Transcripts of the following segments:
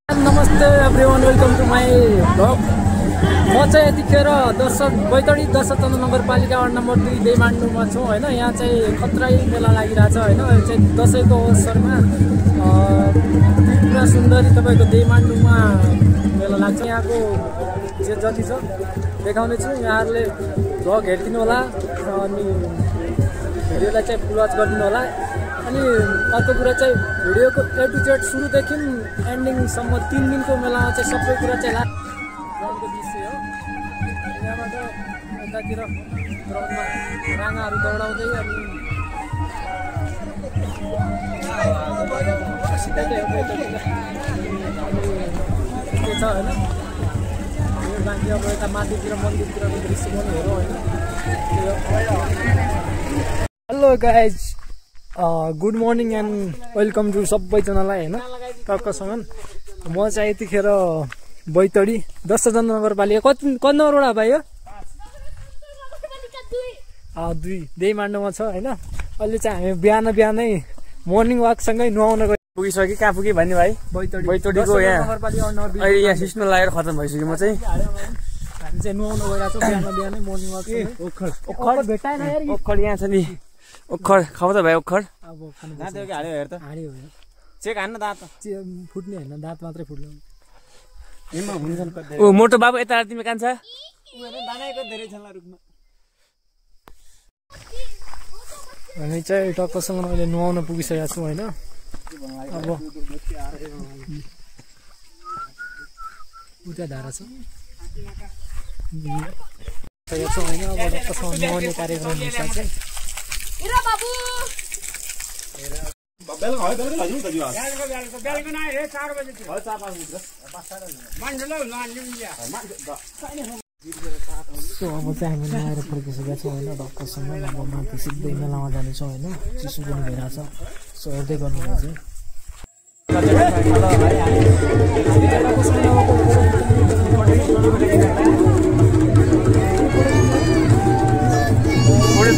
नमस्ते everyone, welcome to my vlog. म चाहिँ यतिखेर बैतडी दशचन्द्र नगरपालिका वार्ड नम्बर 2 देमान्डुमा छु होइन। यहाँ चाहिँ खत्रै मेला लागिरहेछ होइन। यो चाहिँ दसैँको अवसरमा त्रिपुरा सुन्दरी तपाईँको देमान्डुमा मेला लाग्छ। यहाँको जति छ देखाउनेछु, यहाँहरूले भ्लग हेरिदिनु होला अनि भिडियोलाई चाहिँ फुल वाच गरिदिनु होला। अनि अर्को कुरा चाहिँ भिडियोको A to Z सुरुदेखि एन्डिङसम्म 3 दिनको मेलामा चाहिँ सबै कुरा चाहिँ ग्राउन्डको दृश्य हो। यहाँबाट यतातिर ग्राउन्डमा राँगाहरू दौडाउँदै अनि के छ होइन। यो बाँकी अब यता माथितिर मन्दिरतिरको दृश्य पनि हेरौँ होइन। Hello guys, good morning and welcome to सबैजनालाई होइन। टक्कसँग म चाहिँ यतिखेर बैतडी दशचन्द्र नगरपालिका कति नम्बर वडा भाइ हो? 2 देमान्डुमा छ होइन। अहिले चाहिँ हामी बिहानै मर्निङ वाकसँगै नुहाउन पुगिसक्यो। कहाँ पुगेँ भन्ने भाइ? बैतडीको यहाँ अहिले यहाँ सिस्नो लागेर खत्तम भइसक्यो। म चाहिँ हामी चाहिँ नुहाउन गइरहेको छौँ बिहानै मर्निङ वाक। ओखर भेटाएन यार, ओखर यहाँ छ नि। ओखर खाऊ त भाइ, ओखर चेक हान्न, दाँत फुट्ने होइन, दाँत मात्रै फुट्नु। ओ मोटो बाबु यता तिमी कान्छ हामी चाहिँ टक्कसँग अहिले नुहाउन पुगिसकेका छौँ होइन। अब उता धारा छ होइन। अब टक्कसँग नुहाउने कार्यक्रम हुन्छ चाहिँ। अब चाहिँ हामी नआएर फर्किसकेका छौँ होइन। डक्कसँग अब माथि सिधै मेलामा जानेछौँ होइन। चिसो पनि भइरहेको छ, सो हेर्दै गर्नुभयो चाहिँ।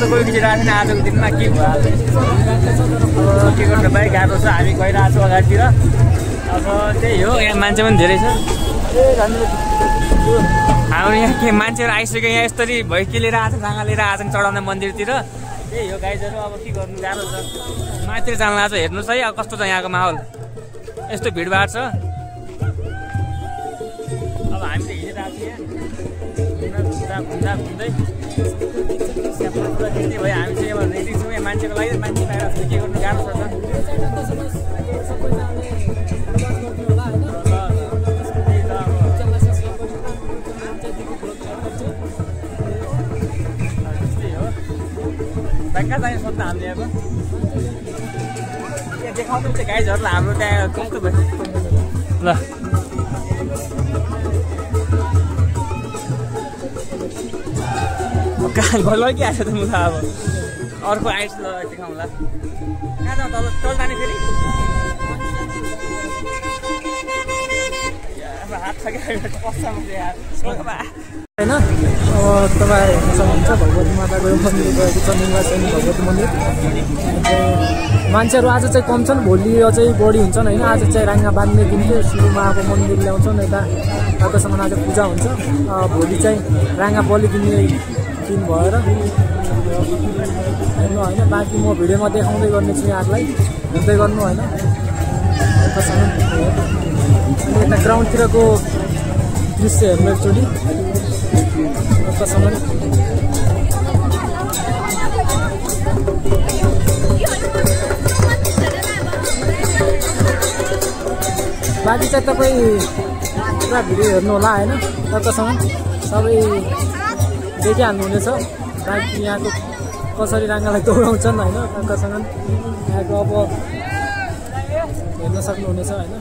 कोही खिचिरहेको छैन आजको दिनमा। के भयो के गर्नु भाइ, गाह्रो छ। हामी गइरहेको छौँ अगाडितिर। अब त्यही हो, यहाँ मान्छे पनि धेरै छ। हाम्रो यहाँ के मान्छेहरू आइसक्यो यहाँ यसरी भैँकी लिएर आएको छ, जाँगा लिएर आएको छ चढाउने मन्दिरतिर। त्यही हो गाइजहरू, अब के गर्नु, गाह्रो छ। माथितिर जान लाग्छ। हेर्नुहोस् है अब कस्तो छ यहाँको माहौल, यस्तो भिडभाड छ। अब हामी त हिँडिरहेको छौँ यहाँ घुम्दै भयो। हामी चाहिँ अब रेडी छौँ यहाँ मान्छेको लागि। मान्छे बाहिर छ, के गर्नु, गाह्रो छ। कहाँ जाने सोध्न हामीले अब यहाँ देखाउँदै चाहिँ गाइजहरूलाई हाम्रो त्यहाँ कस्तो भयो ल। कहाँ लगिहाल्छ त मुला। अब अर्को आइस ल देखाउँला। कहाँ जाउँ तल तल जाने फेरि? हात छ क्या होइन। अब तपाईँहरूसँग हुन्छ भगवती माताको मन्दिर गएको छ, निवासनी भगवती मन्दिर। मान्छेहरू आज चाहिँ कम छन्, भोलि अझै बढी हुन्छन् होइन। आज चाहिँ राङ्गा बाँध्ने दिन थियो, सुरुमा अब मन्दिर ल्याउँछन् यता टक्कसँग आज पूजा हुन्छ। भोलि चाहिँ राङ्गा बलि दिने दिन भएर हेर्नु होइन। बाँकी म भिडियोमा देखाउँदै गर्नेछु यहाँहरूलाई, हेर्दै गर्नु होइन। टक्कसँग अनि यता ग्राउन्डतिरको दृश्य हेर्नु एकचोटि टक्कसँग। बाँकी चाहिँ तपाईँ पुरा भिडियो हेर्नु होला होइन। टक्कसँग सबै देखिहाल्नुहुनेछ। बाँकी यहाँको कसरी राङ्गालाई दौडाउँछन् होइन। टक्कसँग यहाँको अब हेर्न सक्नुहुनेछ होइन।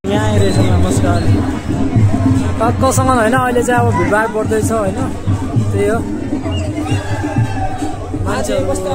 यहाँ आइरहेछ, नमस्कार। टक्कसँग होइन, अहिले चाहिँ अब भिडभाड बढ्दैछ होइन। त्यही हो, मान्छेहरू कस्तो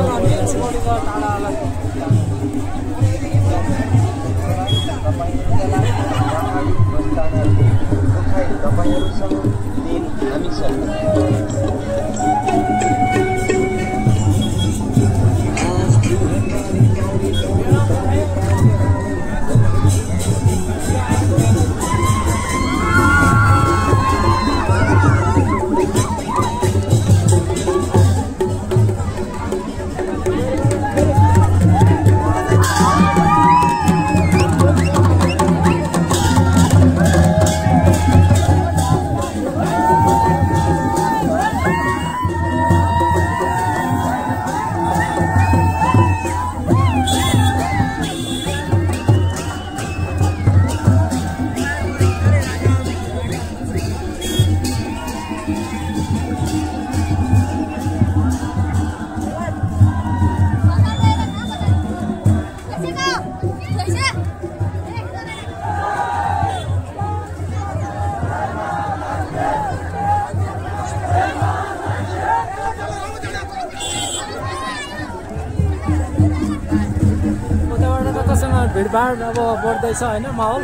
भिडभाड अब बढ्दैछ होइन माहौल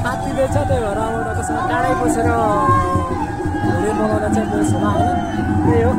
तातिँदैछ त्यही भएर अब टक्कसँग टाढै बसेर भिडियो बनाउँदा चाहिँ बेस होला होइन त्यही हो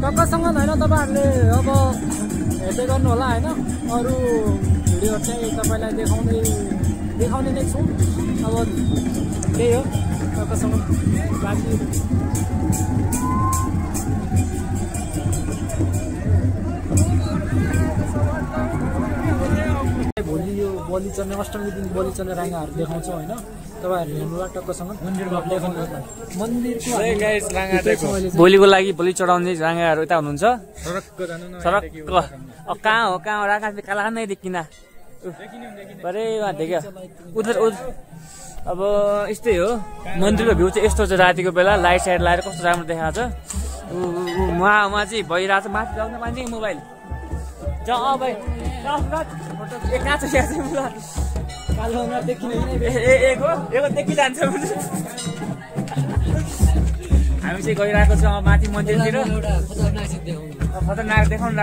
टक्कसँग होइन तपाईँहरूले अब हेर्दै गर्नु होला होइन अरू भिडियोहरू चाहिँ तपाईँलाई देखाउने नै छु अब त्यही हो टक्कसँग बाँकी भोलि यो बलि चल्ने अष्टमी दिन बलि चल्ने राँगाहरू देखाउँछौँ होइन तपाईँहरू हेर्नु टक्कसँग भोलिको लागि भोलि चढाउने राँगाहरू यता हुनुहुन्छ सरक कहाँ हो राँगा काला नै देखिन अरे उहाँ देख्यो उधर अब यस्तै हो मन्दिरको भ्यू चाहिँ यस्तो छ रातिको बेला लाइट साइड लगाएर कस्तो राम्रो देखाएको छ उहाँ चाहिँ भइरहेको छ माथि जाउन मान्छे मोबाइल भाइ कहाँ छ कालो अनुहार देखिने देखिजान्छ हामी चाहिँ गइरहेको छौँ माथि मन्दिरतिर खतरनाक देखाउनु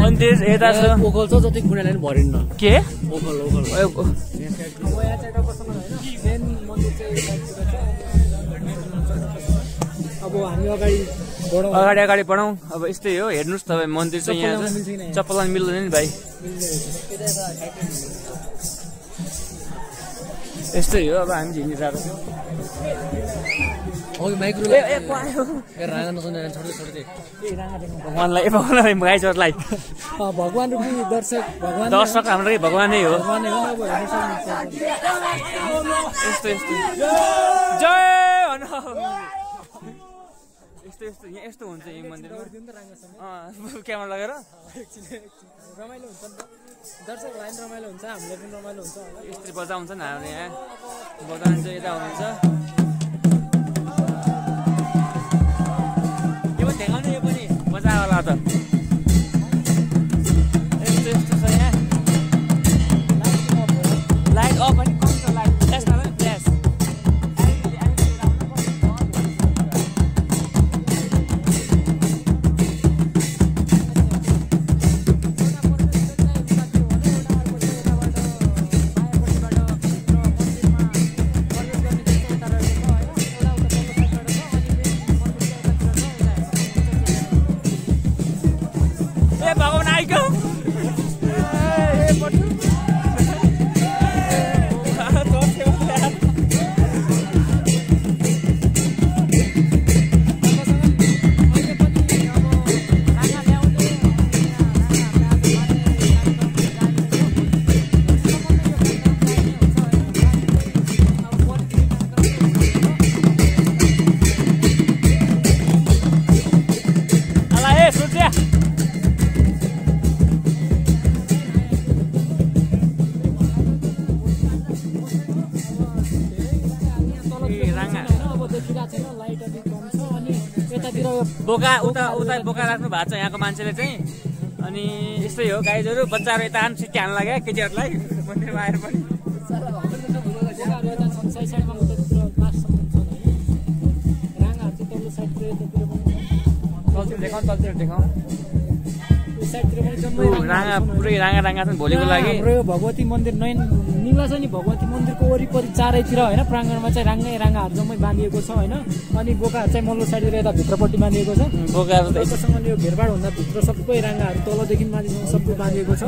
मन्दिर यता छ ओखल छ जति खुनाले पनि भरिन्न के अब हामी अगाडि बढौँ अब यस्तै हो हेर्नुहोस् तपाईँ मन्दिर चाहिँ यहाँ चप्पल मिल्दैन नि भाइ यस्तै हो अब हामी झिँडिरहेको छौँ भगवान्लाई गाइजहरूलाई भगवान रूपी दर्शक हाम्रो भगवानै हो यस्तो जय यस्तो हुन्छ यही मन्दिरमा क्यामेरा लगेर रमाइलो हुन्छ नि त दर्शकहरूलाई पनि रमाइलो हुन्छ हामीलाई पनि रमाइलो हुन्छ यस्तै बजाउँछ नि हाम्रो यहाँ बजाउनु चाहिँ यता हुनुहुन्छ यो पनि देखाउने यो पनि बजाएला त यस्तो छ यहाँ लाइट अफ पनि कम छ लाइट फ्ल्यासमा पनि फ्ल्यास बोका उता बोका राख्नु भएको छ यहाँको मान्छेले चाहिँ अनि यस्तै हो गाइजहरू बच्चाहरू यता सिटी हाल्नु लाग्यो केटीहरूलाई मन्दिरमा आएर पनि तलतिर देखाउँ यो साइडतिर पनि जम्मै राँगा पुरै राँगा छन् भोलिको लागि। हाम्रो यो भगवती मन्दिर नयन निला छ नि भगवती मन्दिरको वरिपरि चारैतिर होइन प्राङ्गणमा चाहिँ राँगाहरू जम्मै बाँधिएको छ होइन। अनि बोकाहरू चाहिँ मल्लो साइडतिर यता भित्रपट्टि बाँधिएको छ। बोकाहरू त यतासँगले यो घेरबाड भन्दा भित्र सबै राँगाहरू तलदेखि माथिसम्म सबै बाँधिएको छ,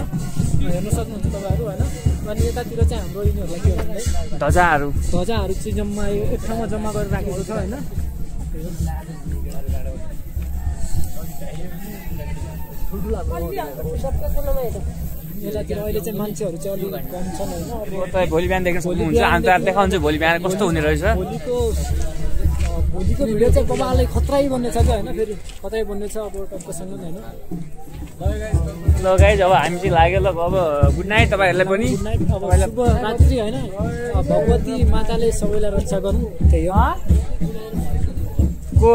हेर्न सक्नुहुन्छ तपाईँहरू होइन। अनि यतातिर चाहिँ हाम्रो यिनीहरूलाई के भन्दै ध्वजाहरू चाहिँ जम्मा यो एक ठाउँमा जम्मा गरेर राखेको छ होइन। यतातिर अहिले चाहिँ मान्छेहरू चाहिँ अलिक कम छन् होइन। तपाईँ भोलि बिहान देख्न सक्नुहुन्छ। अन्त देखाउँछु भोलि बिहान कस्तो हुने रहेछ। भोलिको भिडियो चाहिँ कपालै खतरै बन्ने छ क्या होइन। फेरि खतरै बन्ने छ अब टक्कसँग होइन। ल गाइज अब हामी चाहिँ लाग्यो। ल अब गुड नाइट तपाईँहरूलाई पनि। Good night. अब शुभ रात्रि होइन। भगवती माताले सबैलाई रक्षा गर्नु त्यही हो। को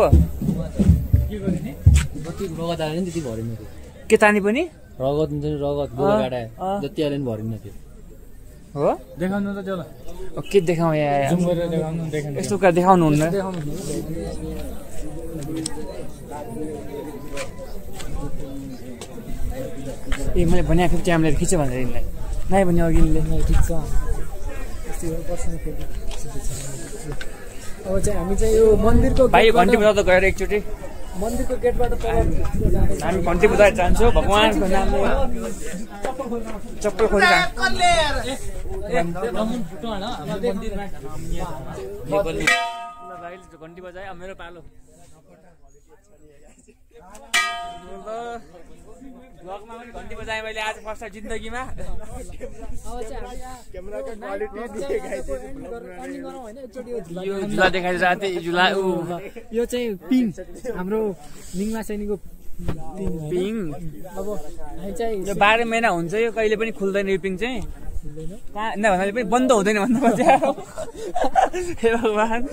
जति रगत हाल्यो नि त्यति भरिन त्यो। के तानी पनि रगत हुन्छ नि रगत गोलगाडा जति हाल्यो नि भरिन त्यो हो। देखाउनु त त्यसलाई के देखाउँ यहाँ जुम गरेर देखाउनु यस्तो कुरा देखाउनुहुन्न। ए मैले भनेको क्यामेराले खिच्यो भनेर यिनलाई नाइ भने अघि ठिक छ। अब चाहिँ हामी चाहिँ यो मन्दिरको भाइ घन्टी बजाउँदा गएर एकचोटि मन्दिरको गेटबाट हामी घन्टी बजाएर जान्छौँ भगवान्को नामले। चप्पल खोलेर घन्टी बजाए अब मेरो पालो। ब्लगमा पनि घन्टी बजाएँ मैले आज फर्स्ट टाइम जिन्दगीमा। यो झुला देखाइदिएर थिएँ झुला ऊ यो चाहिँ पिङ हाम्रो निङमा सैनिकको पिङ। अब हामी चाहिँ यो 12 महिना हुन्छ यो कहिले पनि खुल्दैन यो पिङ चाहिँ। भन्दा भन्नाले पनि बन्द हुँदैन भन्नुपर्छ। हे भगवान्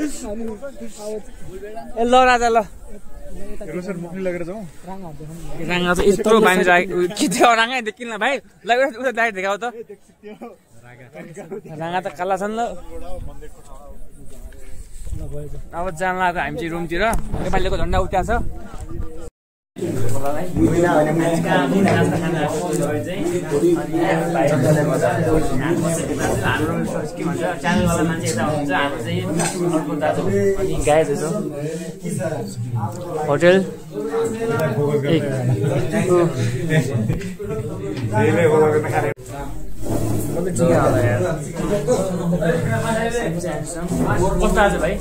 ए ल राजा ल राँगा चाहिँ यत्रो बानी के थियो राँगा किन भाइ ल उता डाइरेक्ट देखाऊ त। राँगा त काला छन् ल। अब जान लाग्यो हामी चाहिँ रुमतिर। नेपालीको झन्डा उठ्या छ। होटल कस्तो आज भाइ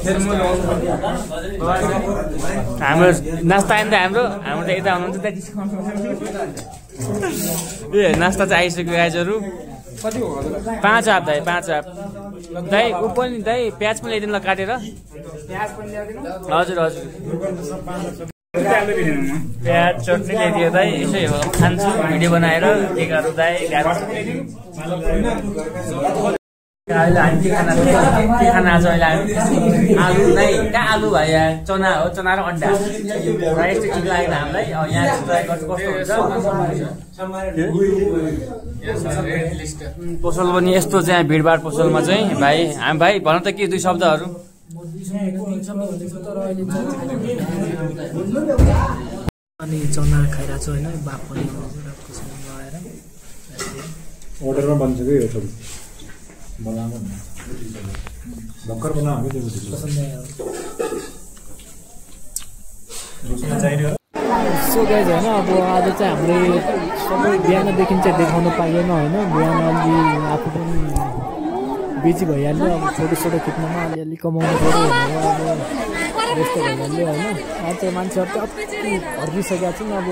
हाम्रो नास्ता आयो नि त हाम्रो त यता हुनुहुन्छ ए नास्ता चाहिँ आइसक्यो गाइजहरू। 5 हाप दाइ 5 हाप दाइ ऊ पनि दाइ प्याज पनि ल्याइदिनु ल काटेर। हजुर हजुर प्याज चटनी ल्याइदियो दाइ यसै हो खान्छु भिडियो बनाएर। 11 दाइ 11 अहिले हामी के खाना आज अहिले हामी आलु नै कहाँ आलु भाइ चना हो चना र अन्डा यस्तो ठिक लागेन हामीलाई। यहाँ ट्राई गर्छु कस्तो हुन्छ। पसल पनि यस्तो चाहिँ भिडभाड पसलमा चाहिँ भाइ हामी भाइ भन त के 2 शब्दहरू। अनि चना खाइरहेको छु होइन बाफ पनि अर्डरमा बन्छ कि यो सब भर्खर बना सो गाइज होइन। अब आज चाहिँ हामीले सबै बिहानदेखि चाहिँ देखाउन पाइएन होइन। बिहान अलि आफू पनि बिजी भइहाल्यो अब फोटोसोटो खिच्नमा अलिअलि कमाउनु पऱ्यो भनेर अब व्यस्त भइहाल्यो होइन। आज चाहिँ मान्छेहरू चाहिँ अति हर्किसकेका छन्। अब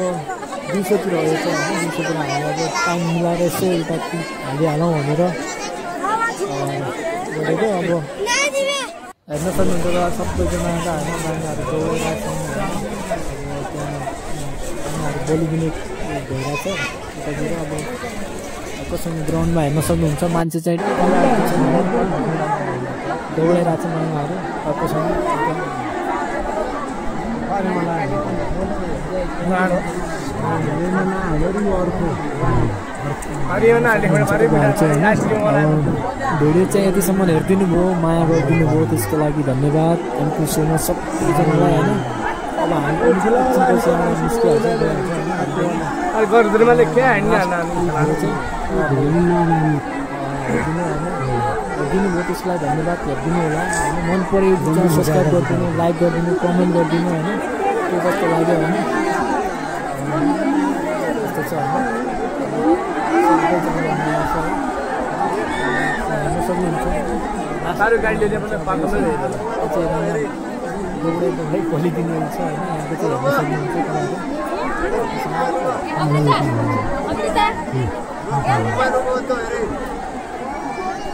दिउँसोतिर हो चाहिँ होइन दिउँसोतिर हामी अब टाइम मिलाएर यसो एउटा हालिहालौँ भनेर गरेको। अब हेर्न सक्नुहुन्छ र सबैजना त होइन नानीहरू गइरहेको छन् उनीहरू बोलिदिने भइरहेछ यतातिर। अब कसैको ग्राउन्डमा हेर्न सक्नुहुन्छ मान्छे चाहिँ दौडाइरहेको छ नानीहरू कसैको भिडियो चाहिँ यतिसम्म हेरिदिनु भयो माया गरिदिनु भयो त्यसको लागि धन्यवाद। थ्याङ्क यू सो मच सबैजनालाई होइन। अब अब हामी निस्किहाल्छ गर्दुरमा लेख्या दिनुभयो त्यसलाई धन्यवाद हेरिदिनु होला होइन मन पऱ्यो सब्सक्राइब गरिदिनु लाइक गरिदिनु कमेन्ट गरिदिनु होइन त्यो कस्तो लाग्यो होइन त्यस्तो छ होइन सक्नुहुन्छ गोब्रै खोलिदिने छ होइन यहाँको चाहिँ हेर्न सक्नुहुन्छ तपाईँहरू